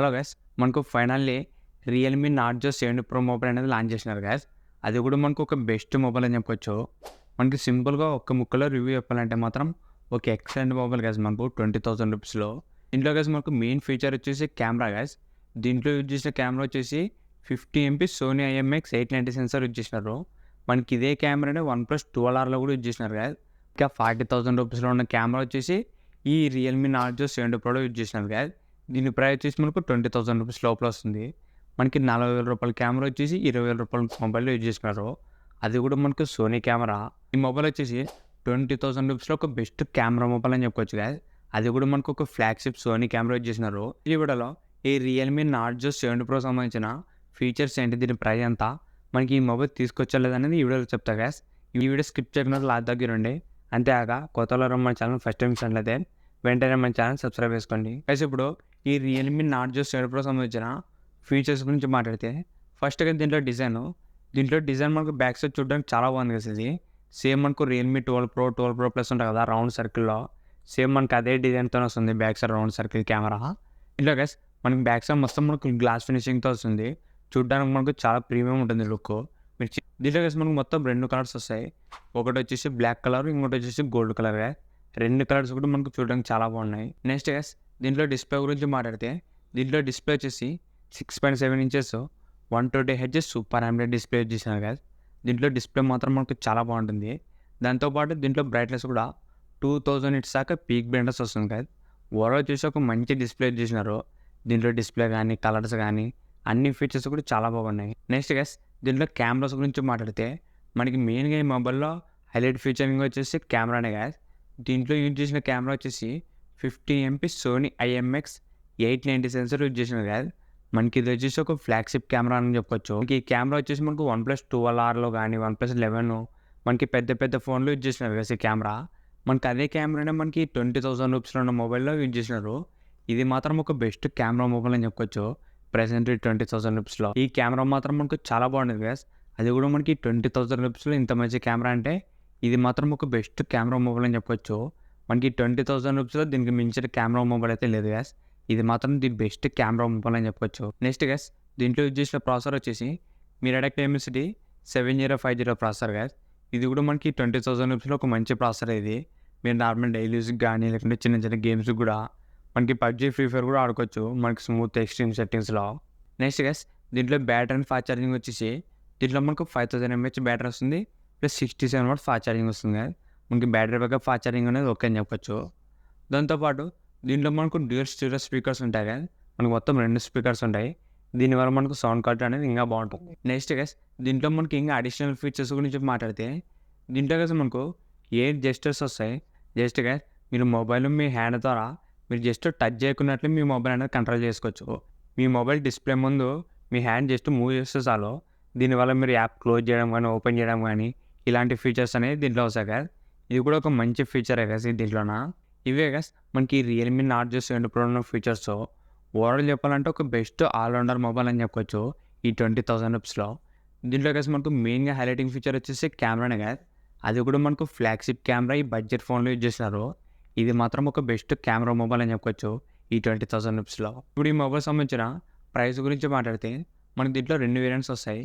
Hello guys, మనకు finally Realme Narzo 7 pro mobile అనేది launch చేసినారు గైస్. అది కూడా మనకు ఒక బెస్ట్ మొబైల్ అని చెప్పొచ్చు. మనకి సింపుల్‌గా ఒక్క ముక్కలో రివ్యూ చెప్పాలంటే మాత్రం ఒక ఎక్సలెంట్ మొబైల్ గైస్ మనకు 20,000 రూపీస్‌లో. దీంట్లో గైస్ మనకు మెయిన్ ఫీచర్ వచ్చేసి కెమెరా గైస్. దీంట్లో యూజ్ చేసిన కెమెరా వచ్చేసి 50 MP Sony IMX 890 sensor use చేసినారు. మనకి ఇదే కెమెరానే వన్‌ప్లస్ 12Rలో కూడా యూజ్ చేసినారు గైస్. ఇంకా 40,000 రూపీస్‌లో ఉన్న కెమెరా వచ్చేసి ఈ రియల్‌మీ నార్జో 7 ప్రోలో యూజ్ చేసినారు గైస్. దీని ప్రైస్ వచ్చేసి మనకు 20,000 రూపీస్ లోపల వస్తుంది. మనకి 40,000 రూపాయల కెమెరా వచ్చేసి 20,000 రూపాయల మొబైల్‌లో యూజ్ చేస్తున్నారు. అది కూడా మనకు సోనీ కెమెరా. ఈ మొబైల్ వచ్చేసి 20,000 రూపీస్‌లో ఒక బెస్ట్ కెమెరా మొబైల్ అని చెప్పుకోవచ్చు గైస్. అది కూడా మనకు ఒక ఫ్లాగ్‌షిప్ సోనీ కెమెరా యూజ్ చేసినారు. ఈ వీడియోలో ఈ రియల్‌మీ నార్జో 7 ప్రో సంబంధించిన ఫీచర్స్ ఏంటి, దీని ప్రైస్ ఎంత, మనకి ఈ మొబైల్ తీసుకొచ్చా లేదనేది ఈ వీడియోలో చెప్తా గైస్. ఈ వీడియో స్కిప్ చేయకుండా లాస్ట్ దగ్గర రండి. అంతేకాక కొత్తలో మన ఛానల్ ఫస్ట్ టైం చూసినట్లయితే వెంటనే మన ఛానల్ సబ్స్క్రైబ్ చేసుకోండి గైస్. ఇప్పుడు ఈ రియల్‌మీ నార్జో 7 ప్రో సంబంధించిన ఫీచర్స్ గురించి మాట్లాడితే ఫస్ట్‌గా దీంట్లో డిజైన్ మనకు బ్యాక్ సైడ్ చూడడానికి చాలా బాగుంది గైస్. ఇది సేమ్ మనకు రియల్‌మీ 12 ప్రో ప్లస్ ఉంటుంది కదా రౌండ్ సర్కిల్‌లో, సేమ్ మనకు అదే డిజైన్‌తోనే వస్తుంది back side round circle camera. ఇందులో గైస్ మనకి బ్యాక్ సైడ్ మొత్తం మనకు గ్లాస్ ఫినిషింగ్‌తో వస్తుంది. చూడడానికి మనకు చాలా ప్రీమియం ఉంటుంది లుక్. దీంట్లో గైస్ మనకు మొత్తం 2 కలర్స్ వస్తాయి. ఒకటి వచ్చేసి బ్లాక్ కలర్, ఇంకోటి వచ్చేసి గోల్డ్ కలర్. 2 కలర్స్ కూడా మనకు చూడడానికి చాలా బాగున్నాయి. నెక్స్ట్ గైస్ దీంట్లో డిస్ప్లే గురించి మాట్లాడితే దీంట్లో డిస్ప్లే వచ్చేసి 6.7 inches 120Hz super AMOLED display use చేసినారు గైస్. దీంట్లో డిస్ప్లే మాత్రం మనకు చాలా బాగుంటుంది. దాంతోపాటు దీంట్లో బ్రైట్నెస్ కూడా 2000 నిట్స్ దాకా పీక్ బ్రైట్నెస్ వస్తుంది గైస్. ఓవరాల్ చూసి ఒక మంచి డిస్ప్లే యూజ్ చేసినారు. దీంట్లో డిస్ప్లే కానీ కలర్స్ కానీ అన్ని ఫీచర్స్ కూడా చాలా బాగున్నాయి. నెక్స్ట్ గైస్ దీంట్లో కెమెరాస్ గురించి మాట్లాడితే మనకి మెయిన్గా ఈ మొబైల్లో హైలైట్ ఫీచరింగ్ వచ్చేసి కెమెరానే గైస్. దీంట్లో యూజ్ చేసిన కెమెరా వచ్చేసి 50 MP Sony IMX 890 sensor use చేసినారు గైస్. మనకి ఇది వచ్చేసి ఒక ఫ్లాగ్షిప్ కెమెరా అని చెప్పుకోవచ్చు. ఈ కెమెరా వచ్చేసి మనకు వన్‌ప్లస్ 12Rలో కానీ వన్‌ప్లస్ 11 మనకి పెద్ద పెద్ద ఫోన్లో యూజ్ చేసినారు గైస్ ఈ కెమెరా. మనకి అదే కెమెరానే మనకి 20,000 రూపీస్లో ఉన్న మొబైల్లో యూజ్ చేసినారు. ఇది మాత్రం ఒక బెస్ట్ కెమెరా మొబైల్ అని చెప్పుకోవచ్చు ప్రెసెంట్ 20,000 రూపీస్లో. ఈ కెమెరా మాత్రం మనకు చాలా బాగుంటుంది గైస్. అది కూడా మనకి 20,000 రూపీస్లో ఇంత మంచి కెమెరా అంటే ఇది మాత్రం ఒక బెస్ట్ కెమెరా మొబైల్ అని చెప్పొచ్చు. మనకి 20,000 రూపీస్లో దీనికి మించిన కెమెరా మొబైల్ అయితే లేదు గైస్. ఇది మాత్రం ది బెస్ట్ కెమెరా మొబైల్ అని చెప్పొచ్చు. నెక్స్ట్ గైస్ దీంట్లో యూజ్ చేసిన ప్రాసెసర్ వచ్చేసి MediaTek Dimensity 7050 ప్రాసెసర్ గైస్. ఇది కూడా మనకి 20,000 రూపీస్లో ఒక మంచి ప్రాసెసర్. ఇది మీరు నార్మల్ డైలీ యూస్కి కానీ లేకుంటే చిన్న చిన్న గేమ్స్కి కూడా మనకి PUBG ఫ్రీ ఫైర్ కూడా ఆడుకోవచ్చు మనకి స్మూత్ ఎక్స్ట్రీమ్ సెట్టింగ్స్లో. నెక్స్ట్ గైస్ దీంట్లో బ్యాటరీ అండ్ ఫాస్ట్ ఛార్జింగ్ వచ్చేసి దీంట్లో మనకు 5000 mAh బ్యాటరీ వస్తుంది ప్లస్ 67 వాట్స్ ఫాస్ట్ ఛార్జింగ్ వస్తుంది గైస్. మనకి బ్యాటరీ బ్యాకప్ ఫాస్ట్ ఛార్జింగ్ అనేది ఓకే అని చెప్పొచ్చు. దాంతోపాటు దీంట్లో మనకు డ్యూయల్ స్టీరియో స్పీకర్స్ ఉంటాయి గైస్. మనకు మొత్తం 2 స్పీకర్స్ ఉంటాయి. దీనివల్ల మనకు సౌండ్ క్వాలిటీ అనేది ఇంకా బాగుంటుంది. నెక్స్ట్ గైస్ దీంట్లో మనకి ఇంకా అడిషనల్ ఫీచర్స్ గురించి మాట్లాడితే దీంట్లో గైస్ మనకు 8 జెస్టర్స్ వస్తాయి. జస్ట్ గైస్ మీరు మొబైల్ మీ హ్యాండ్ ద్వారా మీరు జస్ట్ టచ్ చేయకున్నట్లు మీ మొబైల్ అనేది కంట్రోల్ చేసుకోవచ్చు. మీ మొబైల్ డిస్ప్లే ముందు మీ హ్యాండ్ జస్ట్ మూవ్ చేస్తే చాలు. దీనివల్ల మీరు యాప్ క్లోజ్ చేయడం కానీ ఓపెన్ చేయడం కానీ ఇలాంటి ఫీచర్స్ అనేవి దీంట్లో వస్తాయి గైస్. ఇది కూడా ఒక మంచి ఫీచరే గైస్ దీంట్లోన. ఇవే గైస్ మనకి రియల్‌మీ నార్జో 7 ప్రో ఉన్న ఫీచర్స్. ఓవరాల్ చెప్పాలంటే ఒక బెస్ట్ ఆల్రౌండర్ మొబైల్ అని చెప్పొచ్చు ఈ 20,000 రూపీస్లో. దీంట్లో గైస్ మనకు మెయిన్గా హైలైటింగ్ ఫీచర్ వచ్చేసి కెమెరానే గైస్. అది కూడా మనకు ఫ్లాగ్షిప్ కెమెరా ఈ బడ్జెట్ ఫోన్లో యూజ్ చేస్తున్నారు. ఇది మాత్రం ఒక బెస్ట్ కెమెరా మొబైల్ అని చెప్పొచ్చు ఈ 20,000 రూపీస్లో. ఇప్పుడు ఈ మొబైల్ సంబంధించిన ప్రైస్ గురించి మాట్లాడితే మనకి దీంట్లో 2 వేరియంట్స్ వస్తాయి.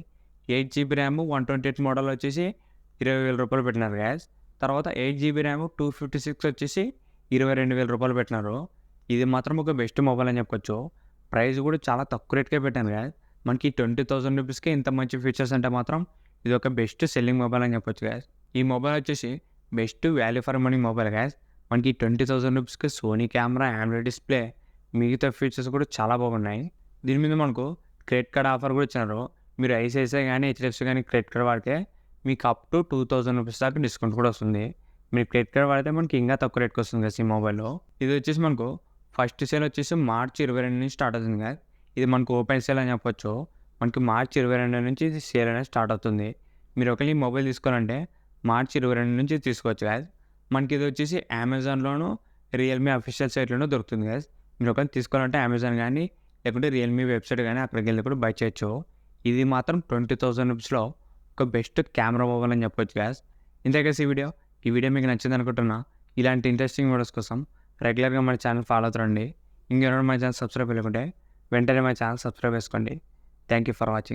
8GB ర్యామ్ 128 మోడల్ వచ్చేసి 20,000 రూపాయలు పెట్టినారు గైస్. తర్వాత 8GB ర్యామ్ 256 వచ్చేసి 22,000 రూపాయలు పెట్టినారు. ఇది మాత్రం ఒక బెస్ట్ మొబైల్ అని చెప్పొచ్చు. ప్రైస్ కూడా చాలా తక్కువ రేట్కే పెట్టాను గైస్. మనకి 20,000 రూపీస్కే ఇంత మంచి ఫీచర్స్ అంటే మాత్రం ఇది ఒక బెస్ట్ సెల్లింగ్ మొబైల్ అని చెప్పొచ్చు గైస్. ఈ మొబైల్ వచ్చేసి best value for money mobile guys. మనకి 20,000 రూపీస్కి సోనీ కెమెరా, AMOLED డిస్ప్లే, మిగతా ఫీచర్స్ కూడా చాలా బాగున్నాయి. దీని మీద మనకు క్రెడిట్ కార్డ్ ఆఫర్ కూడా ఇచ్చినారు. మీరు ICICI కానీ HDFC కానీ క్రెడిట్ కార్డ్ వాడితే మీకు అప్ టు 2,000 రూపీస్ దాకా డిస్కౌంట్ కూడా వస్తుంది. మీరు క్రెడిట్ కార్డ్ వాడితే మనకి ఇంకా తక్కువ రేట్కి వస్తుంది కదా ఈ మొబైల్లో. ఇది వచ్చేసి మనకు ఫస్ట్ సేల్ వచ్చేసి మార్చి 22 నుంచి స్టార్ట్ అవుతుంది కదా. ఇది మనకు ఓపెన్ సేల్ అని చెప్పొచ్చు. మనకి మార్చి 22 నుంచి ఇది సేల్ అనేది స్టార్ట్ అవుతుంది. మీరు ఒకవేళ ఈ మొబైల్ తీసుకోవాలంటే మార్చి 22 నుంచి తీసుకోవచ్చు కదా. మనకి ఇది వచ్చేసి అమెజాన్లోను రియల్మీ అఫీషియల్ సైట్లోనూ దొరుకుతుంది కదా. మీరు ఒకవేళ తీసుకోవాలంటే అమెజాన్ కానీ లేకుంటే రియల్మీ వెబ్సైట్ కానీ అక్కడికి వెళ్ళి కూడా బై చేయొచ్చు. ఇది మాత్రం 20,000 రూపీస్లో ఒక బెస్ట్ కెమెరా మొబైల్ అని చెప్పొచ్చు గైస్. ఇంతే గైస్ ఈ వీడియో మీకు నచ్చింది అనుకుంటున్నా. ఇలాంటి ఇంట్రెస్టింగ్ వీడియోస్ కోసం రెగ్యులర్గా మన ఛానల్ ఫాలో అవుతారండి. ఇంకెవరైనా మన ఛానల్ సబ్స్క్రైబ్ చేయకుంటే వెంటనే మా ఛానల్ సబ్స్క్రైబ్ చేసుకోండి. Thank you for watching.